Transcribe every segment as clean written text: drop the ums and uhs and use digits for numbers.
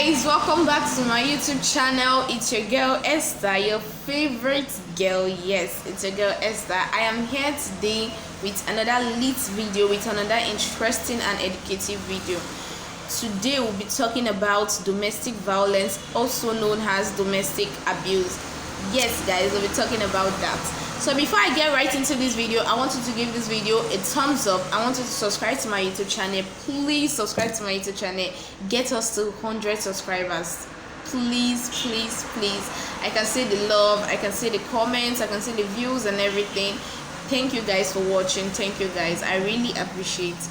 guys, welcome back to my YouTube channel. It's your girl Esther, your favorite girl. Yes, it's your girl Esther. I am here today with another lit video, with another interesting and educative video. Today we'll be talking about domestic violence, also known as domestic abuse. Yes guys, we'll be talking about that. So before I get right into this video, I want you to give this video a thumbs up. I want you to subscribe to my YouTube channel. Please subscribe to my YouTube channel. Get us to 100 subscribers. Please. I can see the love, I can see the comments, I can see the views and everything. Thank you guys for watching. Thank you guys, I really appreciate.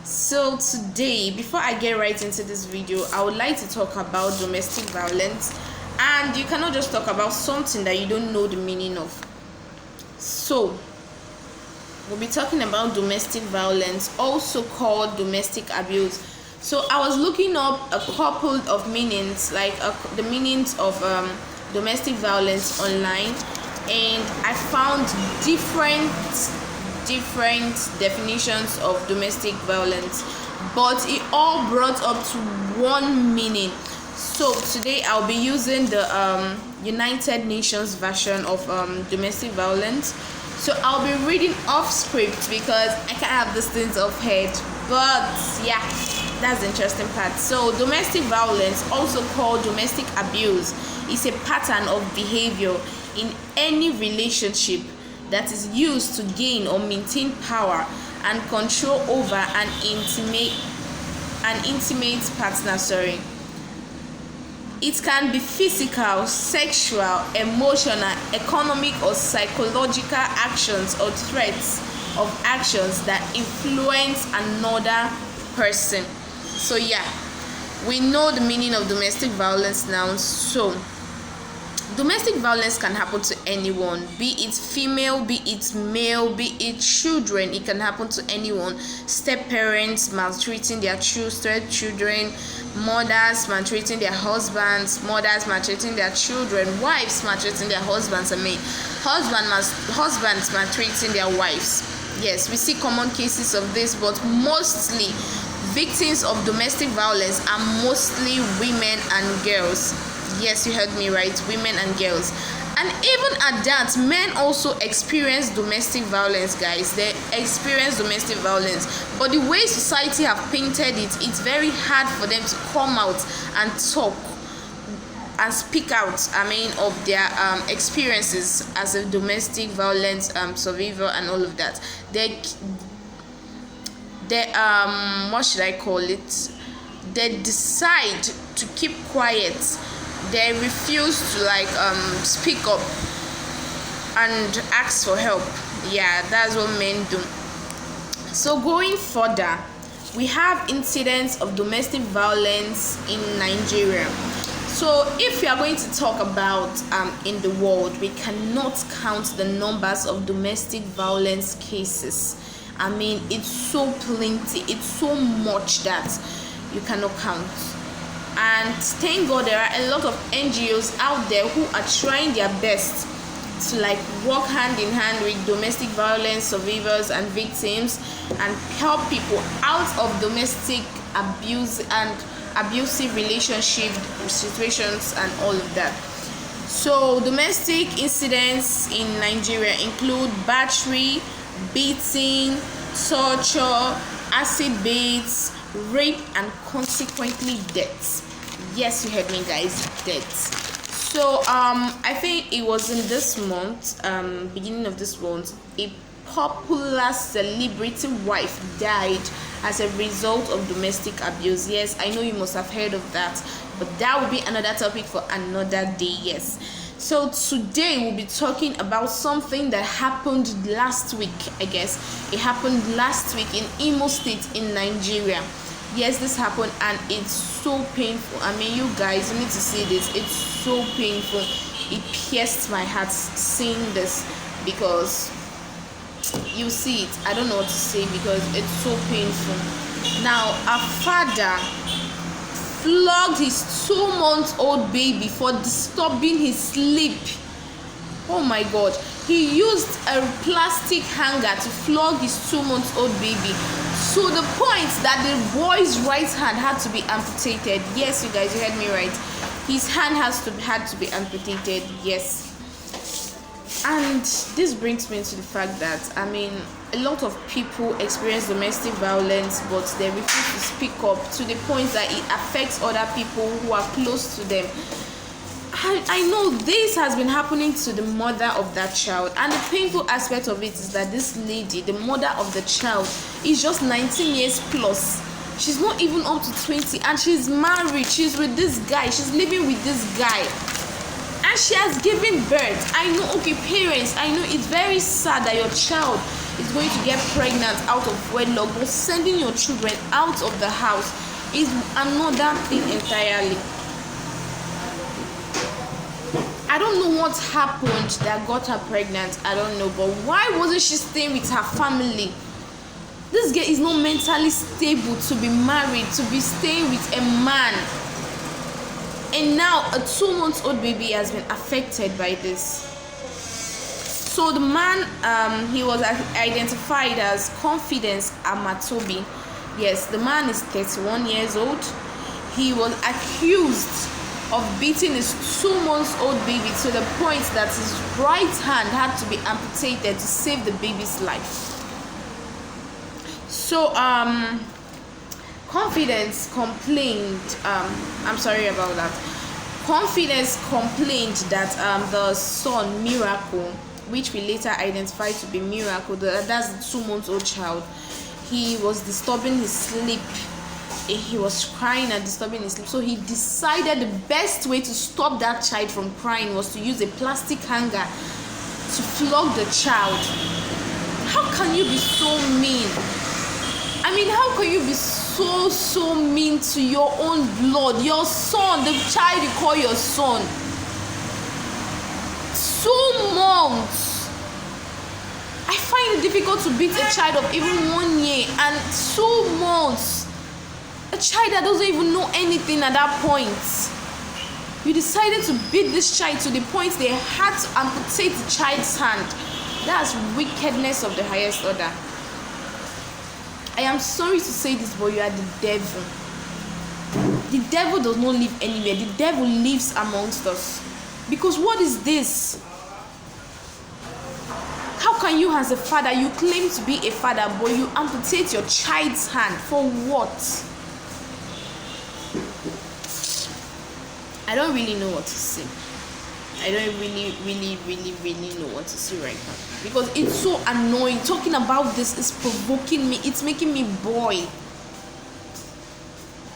So today, before I get right into this video, I would like to talk about domestic violence. And you cannot just talk about something that you don't know the meaning of. So we'll be talking about domestic violence, also called domestic abuse. So I was looking up a couple of meanings, like the meanings of domestic violence online, and I found different definitions of domestic violence, but it all brought up to one meaning. So today I'll be using the United Nations version of domestic violence. So I'll be reading off script because I can't have these things off head, but yeah, that's the interesting part. So domestic violence, also called domestic abuse, is a pattern of behavior in any relationship that is used to gain or maintain power and control over an intimate partner. It can be physical, sexual, emotional, economic, or psychological actions or threats of actions that influence another person. So yeah, we know the meaning of domestic violence now. So domestic violence can happen to anyone, be it female, be it male, be it children. It can happen to anyone. Step parents maltreating their children, mothers maltreating their husbands, mothers maltreating their children, wives maltreating their husbands. Husbands maltreating their wives. Yes, we see common cases of this, but mostly victims of domestic violence are mostly women and girls. Yes, you heard me right, women and girls. And even at that, men also experience domestic violence, guys. They experience domestic violence, but the way society have painted it, it's very hard for them to come out and talk and speak out, of their experiences as a domestic violence survivor and all of that. They what should I call it, they decide to keep quiet. They refuse to speak up and ask for help. Yeah, that's what men do. So going further, we have incidents of domestic violence in Nigeria. So if we are going to talk about in the world, we cannot count the numbers of domestic violence cases. It's so plenty, it's so much that you cannot count. And thank God there are a lot of NGOs out there who are trying their best to work hand in hand with domestic violence survivors and victims and help people out of domestic abuse and abusive relationship situations and all of that. So domestic incidents in Nigeria include battery, beating, torture, acid baths, rape, and consequently death. Yes, you heard me guys, death. So I think it was in this month, beginning of this month, a popular celebrity wife died as a result of domestic abuse. Yes, I know you must have heard of that, but that will be another topic for another day. Yes, so today we'll be talking about something that happened last week. I guess it happened last week in Imo State in Nigeria. Yes, this happened and it's so painful. You guys, you need to see this. It's so painful. It pierced my heart seeing this, because you see it. I don't know what to say because it's so painful. Now, a father flogged his 2-month-old baby for disturbing his sleep. Oh my God. He used a plastic hanger to flog his 2-month-old baby, to the point that the boy's right hand had to be amputated. Yes, you guys, you heard me right. His hand had to be amputated. Yes. And this brings me to the fact that, a lot of people experience domestic violence, but they refuse to speak up, to the point that it affects other people who are close to them. I know this has been happening to the mother of that child, and the painful aspect of it is that this lady, the mother of the child, is just 19 years plus. She's not even up to 20, and she's married. She's with this guy. She's living with this guy, and she has given birth. I know, okay, parents, I know it's very sad that your child is going to get pregnant out of wedlock, but sending your children out of the house is another thing entirely. I don't know what happened that got her pregnant. I don't know, but why wasn't she staying with her family? This girl is not mentally stable to be married, to be staying with a man. And now a 2-month-old baby has been affected by this. So the man, he was identified as Confidence Amatobi. Yes, the man is 31 years old. He was accused of beating his 2-month-old baby to the point that his right hand had to be amputated to save the baby's life. So Confidence complained, I'm sorry about that. Confidence complained that the son, Miracle, which we later identified to be Miracle, that's the 2-month-old child, he was disturbing his sleep. He was crying and disturbing his sleep. So he decided the best way to stop that child from crying was to use a plastic hanger to flog the child. How can you be so mean? How can you be so mean to your own blood, your son, the child you call your son? 2 months. I find it difficult to beat a child of even 1 year, and 2 months. A child that doesn't even know anything at that point. You decided to beat this child to the point they had to amputate the child's hand. That's wickedness of the highest order. I am sorry to say this, but you are the devil. The devil does not live anywhere. The devil lives amongst us. Because what is this? How can you, as a father, you claim to be a father, but you amputate your child's hand? For what? I don't really know what to say. I don't really know what to say right now, because it's so annoying. Talking about this is provoking me. It's making me boil.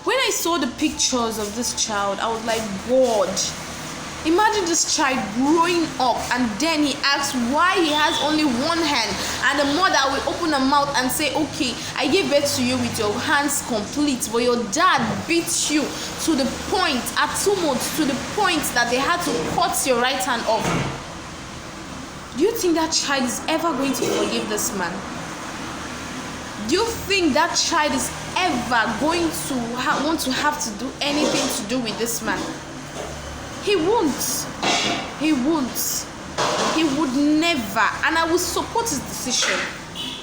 When I saw the pictures of this child, I was like, God, imagine this child growing up, and then he asks why he has only one hand, and the mother will open her mouth and say, okay, I gave birth to you with your hands complete, but your dad beat you to the point, at 2 months, to the point that they had to cut your right hand off. Do you think that child is ever going to forgive this man? Do you think that child is ever going to want to have to do anything to do with this man? He won't. He won't. He would never. And I will support his decision.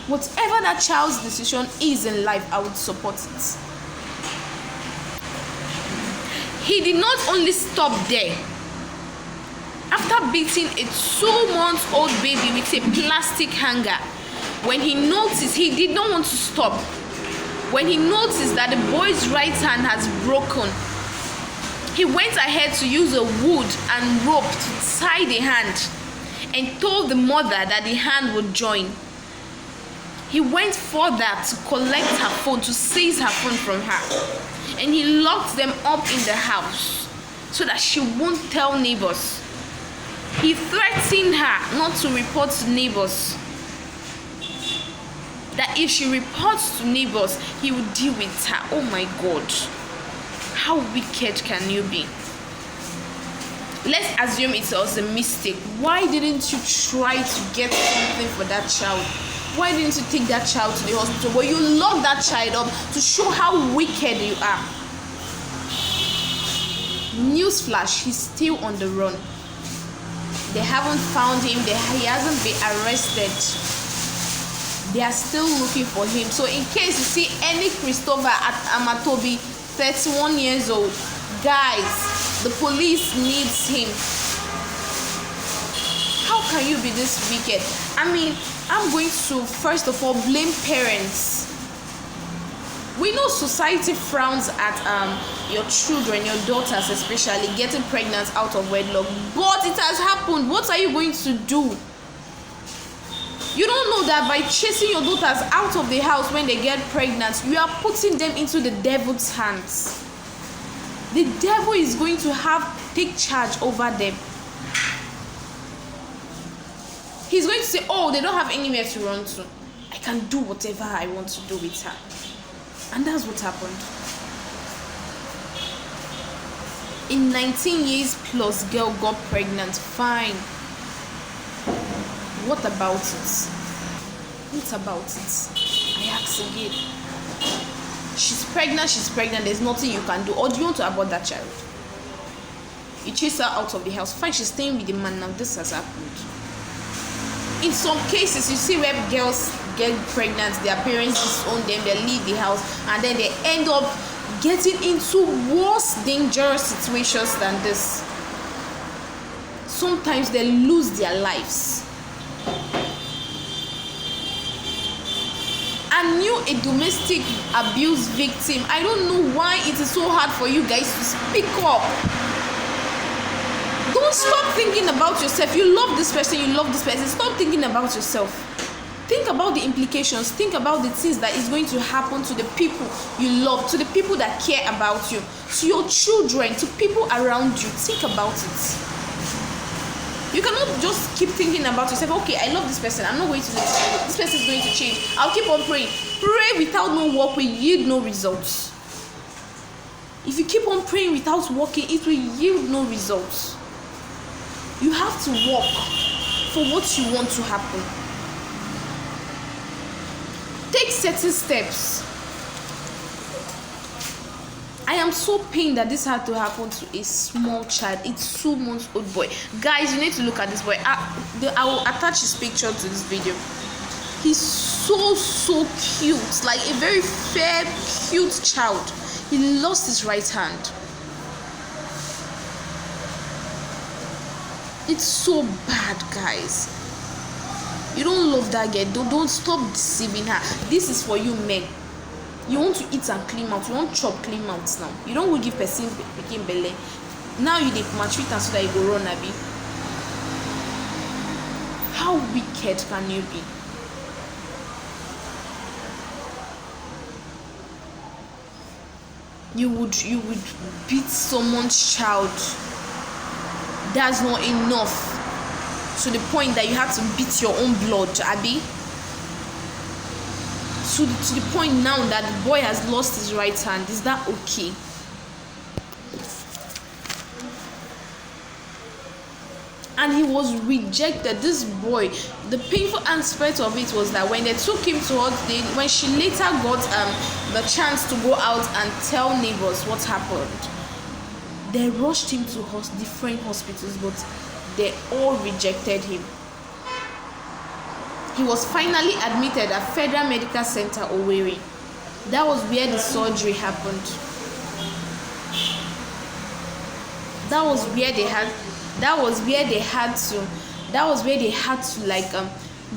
Whatever that child's decision is in life, I would support it. He did not only stop there. After beating a 2-month-old baby with a plastic hanger, when he noticed, he did not want to stop. When he noticed that the boy's right hand has broken, he went ahead to use a wood and rope to tie the hand, and told the mother that the hand would join. He went further to collect her phone, to seize her phone from her, and he locked them up in the house so that she won't tell neighbors. He threatened her not to report to neighbors, that if she reports to neighbors, he will deal with her. Oh my God. How wicked can you be? Let's assume it was a mistake. Why didn't you try to get something for that child? Why didn't you take that child to the hospital? Well, you locked that child up to show how wicked you are. Newsflash, he's still on the run. They haven't found him. He hasn't been arrested. They are still looking for him. So in case you see any Christopher at Amatobi, 31 years old, guys, the police needs him. How can you be this wicked? I mean, I'm going to first of all blame parents. We know society frowns at your children, your daughters especially, getting pregnant out of wedlock, but it has happened. What are you going to do? You don't know that by chasing your daughters out of the house when they get pregnant, you are putting them into the devil's hands. The devil is going to take charge over them. He's going to say, oh, they don't have anywhere to run to. I can do whatever I want to do with her. And that's what happened. In 19 years plus, girl got pregnant. Fine. What about it? What about it? I ask again. She's pregnant. There's nothing you can do. Or do you want to abort that child? You chase her out of the house. Fine, she's staying with the man now. This has happened. In some cases, you see where girls get pregnant, their parents disown them, they leave the house, and then they end up getting into worse, dangerous situations than this. Sometimes they lose their lives. I knew a domestic abuse victim. I don't know why it is so hard for you guys to speak up. Don't stop thinking about yourself. You love this person. Stop thinking about yourself. Think about the implications. Think about the things that is going to happen to the people you love, to the people that care about you, to your children, to people around you. Think about it. You cannot just keep thinking about yourself. Okay, I love this person. I'm not going to let this go. This person is going to change. I'll keep on praying. Pray without no work will yield no results. If you keep on praying without working, it will yield no results. You have to work for what you want to happen. Take certain steps. I am so pained that this had to happen to a small child. It's 2 months old boy. Guys, you need to look at this boy. I will attach his picture to this video. He's so cute. Like a very fair, cute child. He lost his right hand. It's so bad, guys. You don't love that girl. Don't stop deceiving her. This is for you men. You want to eat and clean mouth. You want chop clean mouth now. You don't go give person picking belly. Now you dey maltreat am so that you go run abi. How wicked can you be? You would beat someone's child. That's not enough. To the point that you have to beat your own blood, abi. To the point now that the boy has lost his right hand. Is that okay? And he was rejected. This boy, the painful aspect of it was that when they took him to hospital, when she later got the chance to go out and tell neighbors what happened, they rushed him to different hospitals, but they all rejected him. He was finally admitted at Federal Medical Center, Owerri. That was where the surgery happened. That was where they had to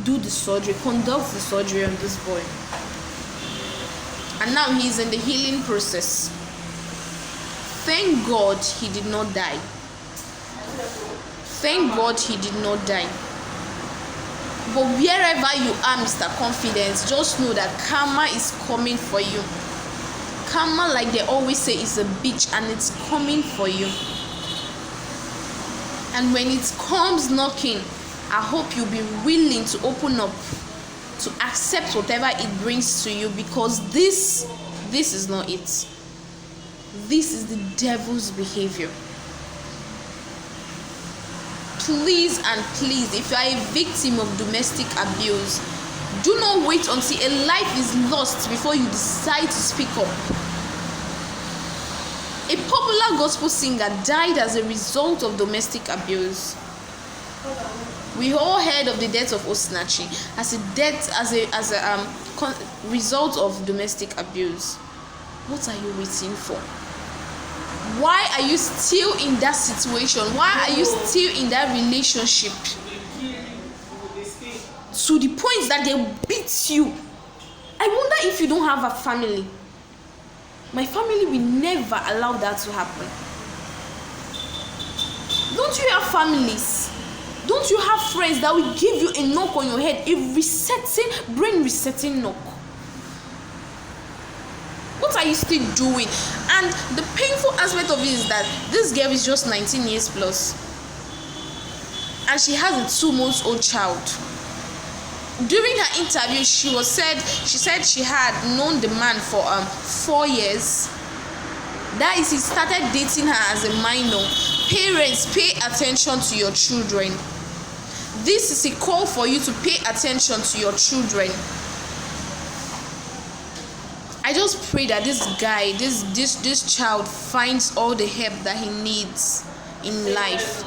do the surgery, conduct the surgery on this boy. And now he's in the healing process. Thank God he did not die. Thank God he did not die. But wherever you are, Mr. Confidence, just know that karma is coming for you. Karma, like they always say, is a bitch, and it's coming for you. And when it comes knocking, I hope you'll be willing to open up, to accept whatever it brings to you, because this is not it. This is the devil's behavior. Please and please, if you are a victim of domestic abuse, do not wait until a life is lost before you decide to speak up. A popular gospel singer died as a result of domestic abuse. We all heard of the death of Osinachi as a death as a result of domestic abuse. What are you waiting for? Why are you still in that situation? Why are you still in that relationship? To the point that they beat you. I wonder if you don't have a family. My family will never allow that to happen. Don't you have families? Don't you have friends that will give you a knock on your head, a brain resetting knock? What are you still doing? And the painful aspect of it is that this girl is just 19 years plus, and she has a 2-month-old child. During her interview, she said she had known the man for 4 years. That is, he started dating her as a minor. Parents, pay attention to your children. This is a call for you to pay attention to your children. I just pray that this guy, this child finds all the help that he needs in life,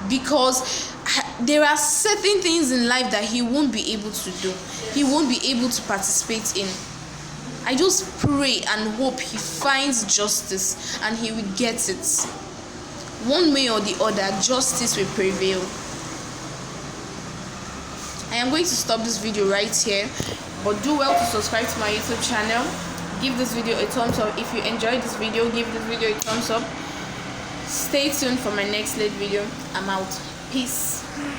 because there are certain things in life that he won't be able to do. He won't be able to participate in. I just pray and hope he finds justice and he will get it. One way or the other, justice will prevail. I am going to stop this video right here, but do well to subscribe to my YouTube channel. Give this video a thumbs up. If you enjoyed this video, give this video a thumbs up. Stay tuned for my next late video. I'm out. Peace.